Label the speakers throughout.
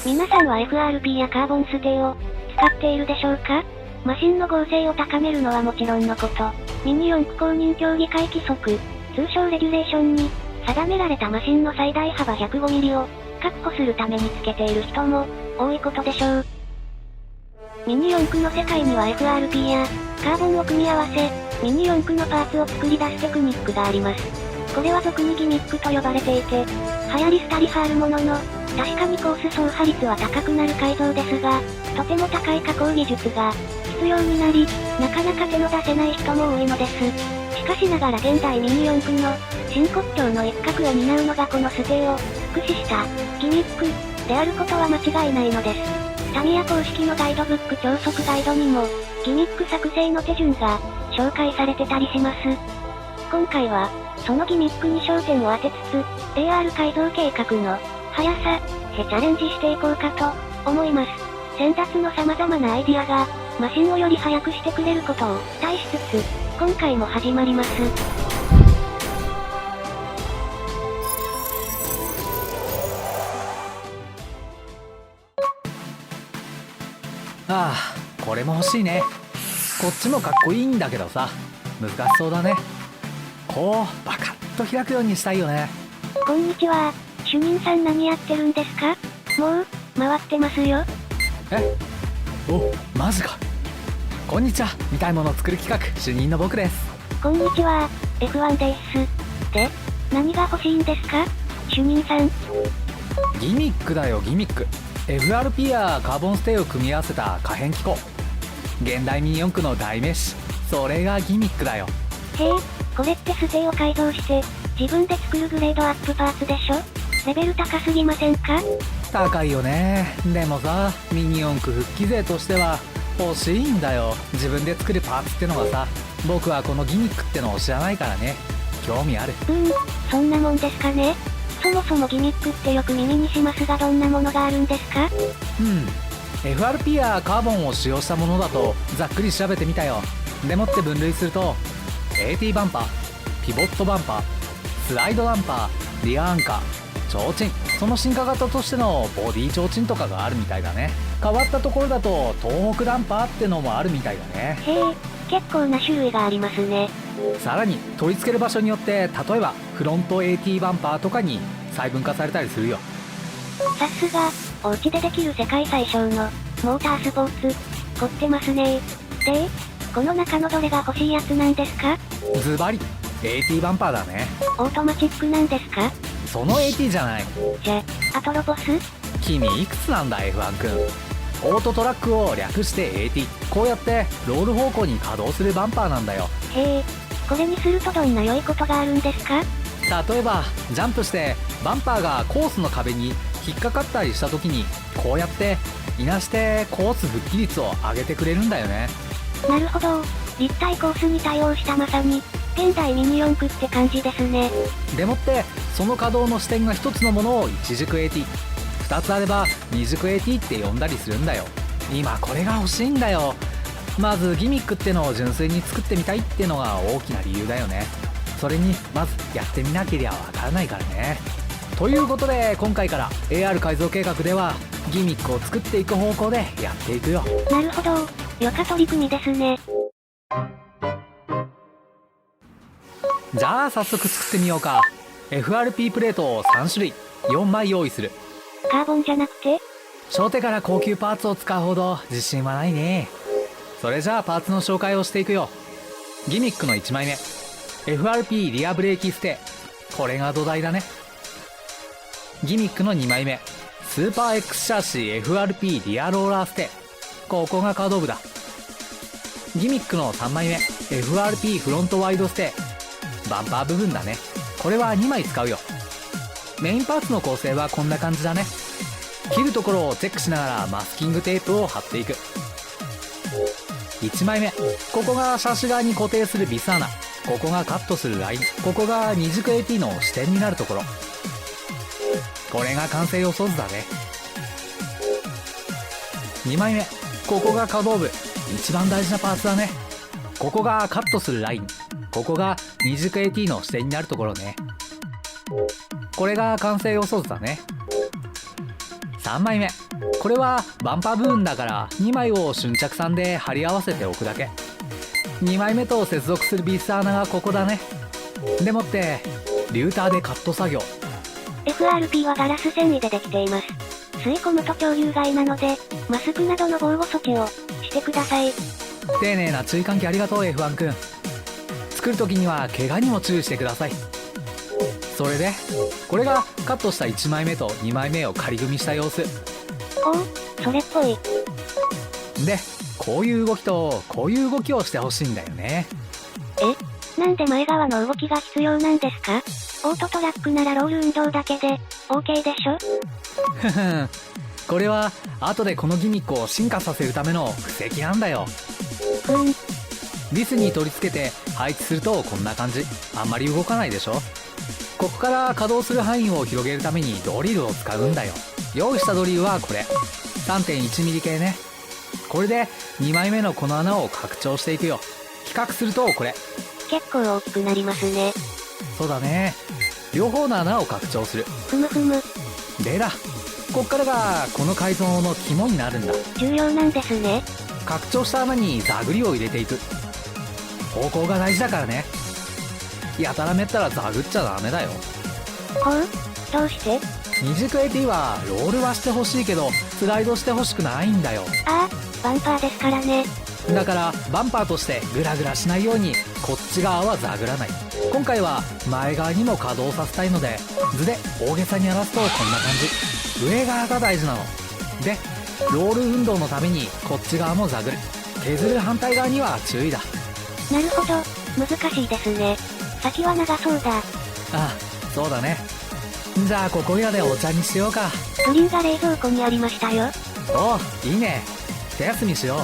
Speaker 1: 皆さんは FRP やカーボンステを使っているでしょうか？マシンの合成を高めるのはもちろんのこと、ミニ四駆公認競技会規則、通称レギュレーションに、定められたマシンの最大幅105ミリを確保するためにつけている人も多いことでしょう。ミニ四駆の世界には FRP やカーボンを組み合わせ、ミニ四駆のパーツを作り出すテクニックがあります。これは俗にギミックと呼ばれていて、流行り廃りはあるものの、確かにコース走破率は高くなる改造ですが、とても高い加工技術が必要になり、なかなか手の出せない人も多いのです。しかしながら現代ミニ四駆の真骨頂の一角を担うのがこのステーを駆使したギミックであることは間違いないのです。タミヤ公式のガイドブック超速ガイドにもギミック作成の手順が紹介されてたりします。今回はそのギミックに焦点を当てつつ AR 改造計画の速さへチャレンジしていこうかと思います。先達の様々なアイディアがマシンをより速くしてくれることを期待しつつ今回も始まります。
Speaker 2: ああ、これも欲しいね。こっちもかっこいいんだけどさ、難しそうだね。こうバカッと開くようにしたいよね。
Speaker 1: こんにちは。主任さん何やってるんですか？もう回ってますよ。
Speaker 2: え？お、マジか。こんにちは。見たいものを作る企画主任の僕です。
Speaker 1: こんにちは。F1 です。で、何が欲しいんですか？主任さん。
Speaker 2: ギミックだよ、ギミック。FRP やカーボンステーを組み合わせた可変機構。現代ミニ四駆の代名詞。それがギミックだよ。
Speaker 1: へえ、これってステーを改造して自分で作るグレードアップパーツでしょ？レベル高すぎませんか？
Speaker 2: 高いよね。でもさ、ミニ四駆復帰勢としては欲しいんだよ。自分で作るパーツってのがさ。僕はこのギミックってのを知らないからね。興味ある。
Speaker 1: そんなもんですかね。そもそもギミックってよく耳にしますがどんなものがあるんですか？FRP
Speaker 2: やカーボンを使用したものだとざっくり調べてみたよ。でもって分類すると AT バンパー、ピボットバンパー、スライドダンパー、リアアンカー、提灯、その進化型としてのボディ提灯とかがあるみたいだね。変わったところだと東北ダンパーってのもあるみたいだね。
Speaker 1: へえ、結構な種類がありますね。
Speaker 2: さらに取り付ける場所によって例えばフロント AT バンパーとかに細分化されたりするよ。
Speaker 1: さすが、お家でできる世界最小のモータースポーツ、凝ってますね。で、この中のどれが欲しいやつなんですか？
Speaker 2: ズバリ AT バンパーだね。
Speaker 1: オートマチックなんですか？
Speaker 2: その AT じゃない。
Speaker 1: じゃ、アトロボス？
Speaker 2: 君いくつなんだ F1 君。オートトラックを略して AT。 こうやってロール方向に稼働するバンパーなんだよ。
Speaker 1: へえ、これにするとどんな良いことがあるんですか？
Speaker 2: 例えばジャンプしてバンパーがコースの壁に引っかかったりした時にこうやっていなしてコース復帰率を上げてくれるんだよね。
Speaker 1: なるほど、立体コースに対応したまさに現代ミニ四駆って感じですね。
Speaker 2: でもってその稼働の視点が一つのものを一軸 AT、 二つあれば二軸 AT って呼んだりするんだよ。今これが欲しいんだよ。まずギミックってのを純粋に作ってみたいってのが大きな理由だよね。それにまずやってみなけりゃわからないからね。ということで今回から AR 改造計画ではギミックを作っていく方向でやっていくよ。
Speaker 1: なるほど、良か取り組みですね。
Speaker 2: じゃあ早速作ってみようか。 FRP プレートを3種類4枚用意する。
Speaker 1: カーボンじゃなくて？
Speaker 2: 初手から高級パーツを使うほど自信はないね。それじゃあパーツの紹介をしていくよ。ギミックの1枚目 FRP リアブレーキステ、これが土台だね。ギミックの2枚目スーパー X シャーシー FRP リアローラーステ、ここが可動部だ。ギミックの3枚目 FRP フロントワイドステ、バンパー部分だね。これは2枚使うよ。メインパーツの構成はこんな感じだね。切るところをチェックしながらマスキングテープを貼っていく。1枚目、ここがシャーシ側に固定するビス穴、ここがカットするライン、ここが二軸 AT の支点になるところ。これが完成予想図だね。2枚目、ここが可動部、一番大事なパーツだね。ここがカットするライン、ここが二軸 AT の支点になるところね。これが完成予想図だね。3枚目。これはバンパー部分だから2枚を瞬着3で貼り合わせておくだけ。2枚目と接続するビス穴がここだね。でもってリューターでカット作業。
Speaker 1: FRP はガラス繊維でできています。吸い込むと超有害なので、マスクなどの防護措置をしてください。
Speaker 2: 丁寧な注意喚起ありがとう F1 君。作る時には怪我にも注意してください。それでこれがカットした1枚目と2枚目を仮組みした様子
Speaker 1: おお、それっぽい。
Speaker 2: で、こういう動きとこういう動きをしてほしいんだよね。
Speaker 1: なんで前側の動きが必要なんですか？オートトラックならロール運動だけで OK でしょ？
Speaker 2: ふふん、これは後でこのギミックを進化させるための布石なんだよ。ビスに取り付けて配置するとこんな感じ。あんまり動かないでしょ。ここから稼働する範囲を広げるためにドリルを使うんだよ。用意したドリルはこれ 3.1mm 系ね。これで2枚目のこの穴を拡張していくよ。比較するとこれ
Speaker 1: 結構大きくなりますね。
Speaker 2: そうだね、両方の穴を拡張する。
Speaker 1: ふむふむ。
Speaker 2: でだ、こっからがこの改造の肝になるんだ。
Speaker 1: 重要なんですね。
Speaker 2: 拡張した穴にザグリを入れていく。方向が大事だからね。やたらめったらザグっちゃダメだよ。
Speaker 1: ほう、どうして？
Speaker 2: 二軸 AT はロールはしてほしいけどスライドしてほしくないんだよ。
Speaker 1: ああ、バンパーですからね。
Speaker 2: だからバンパーとしてグラグラしないようにこっち側はザグらない。今回は前側にも稼働させたいので図で大げさに表すとこんな感じ。上側が大事なので、ロール運動のためにこっち側もザグる。削る反対側には注意だ。
Speaker 1: なるほど、難しいですね。先は長そうだ。
Speaker 2: ああ、そうだね。じゃあここいらでお茶にしようか。
Speaker 1: プリンが冷蔵庫にありましたよ。
Speaker 2: おう、いいね。手休みしよう。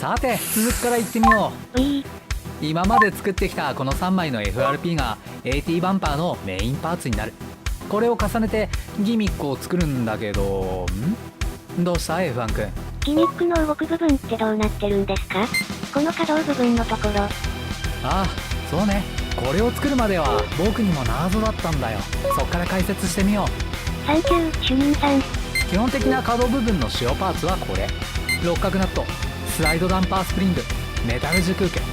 Speaker 2: さて続きからいってみよ
Speaker 1: ういー。
Speaker 2: 今まで作ってきたこの3枚の FRP が AT バンパーのメインパーツになる。これを重ねてギミックを作るんだけど、どうした F1 君。
Speaker 1: ギミックの動く部分ってどうなってるんですか？この可動部分のところ。
Speaker 2: ああ、そうね。これを作るまでは僕にも謎だったんだよ。そっから解説してみよう。
Speaker 1: サンキュー、主任さん。
Speaker 2: 基本的な可動部分の主要パーツはこれ。六角ナット、スライドダンパースプリング、メタル軸受け、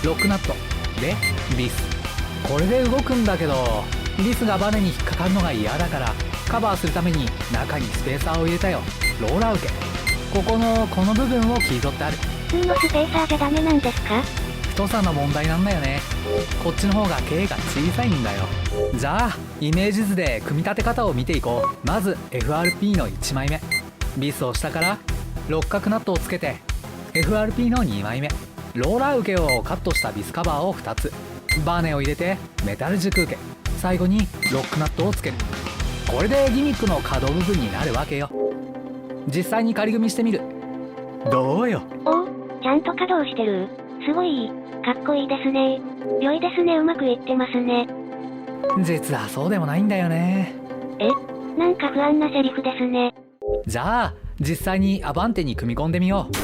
Speaker 2: ロックナットでビス。これで動くんだけどビスがバネに引っかかるのが嫌だからカバーするために中にスペーサーを入れたよ。ローラー受け。ここのこの部分を切り取ってある。
Speaker 1: 普通のスペーサーじゃダメなんですか？
Speaker 2: 太さの問題なんだよね。こっちの方が径が小さいんだよ。じゃあイメージ図で組み立て方を見ていこう。まず FRP の1枚目、ビスを下から六角ナットをつけて FRP の2枚目、ローラー受けをカットしたビスカバーを2つ、バネを入れてメタル軸受け、最後にロックナットをつける。これでギミックの可動部分になるわけよ。実際に仮組みしてみる。どうよ。
Speaker 1: おお、ちゃんと稼働してる。すごい、かっこいいですね。良いですね、うまくいってますね。
Speaker 2: 実はそうでもないんだよね。
Speaker 1: なんか不安なセリフですね。
Speaker 2: じゃあ実際にアバンテに組み込んでみよう。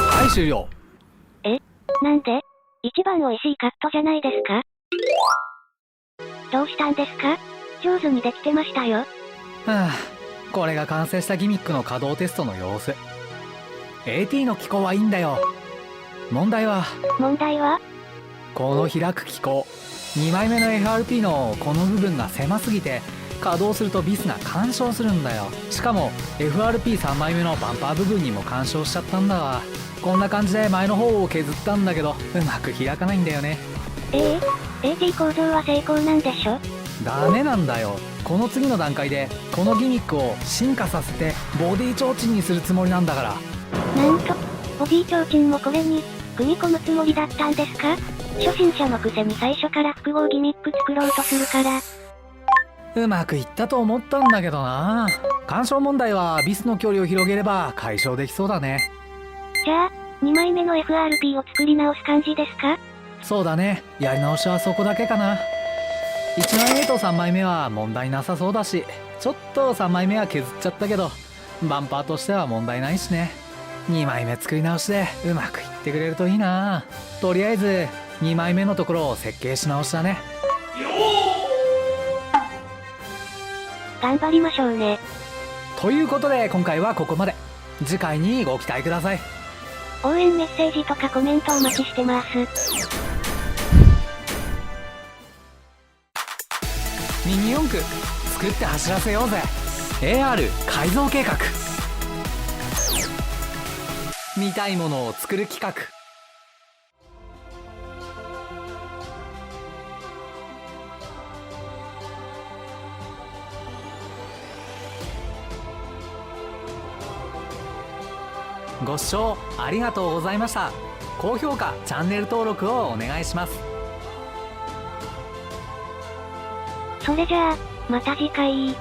Speaker 2: はい、終了。
Speaker 1: なんで？一番美味しいカットじゃないですか？どうしたんですか？上手にできてましたよ。
Speaker 2: はあ、これが完成したギミックの稼働テストの様子。 AT の機構はいいんだよ。問題はこの開く機構。2枚目の FRP のこの部分が狭すぎて稼働するとビスが干渉するんだよ。しかも FRP3 枚目のバンパー部分にも干渉しちゃったんだわ。こんな感じで前の方を削ったんだけどうまく開かないんだよね。
Speaker 1: AT 構造は成功なんでしょ？
Speaker 2: ダメなんだよ。この次の段階でこのギミックを進化させてボディ提灯にするつもりなんだから。
Speaker 1: なんと、ボディ提灯もこれに組み込むつもりだったんですか？初心者のくせに最初から複合ギミック作ろうとするから。
Speaker 2: うまくいったと思ったんだけどな。干渉問題はビスの距離を広げれば解消できそうだね。
Speaker 1: じゃあ2枚目の FRP を作り直す感じですか？
Speaker 2: そうだね。やり直しはそこだけかな。1枚目と3枚目は問題なさそうだし、ちょっと3枚目は削っちゃったけどバンパーとしては問題ないしね。2枚目作り直しでうまくいってくれるといいな。とりあえず2枚目のところを設計し直しだね。
Speaker 1: 頑張りましょうね。
Speaker 2: ということで今回はここまで。次回にご期待ください。
Speaker 1: 応援メッセージとかコメントお待ちしてます。
Speaker 2: ミニ四駆作って走らせようぜ。 AR 改造計画。見たいものを作る企画。ご視聴ありがとうございました。高評価、チャンネル登録をお願いします。
Speaker 1: それじゃあ、また次回。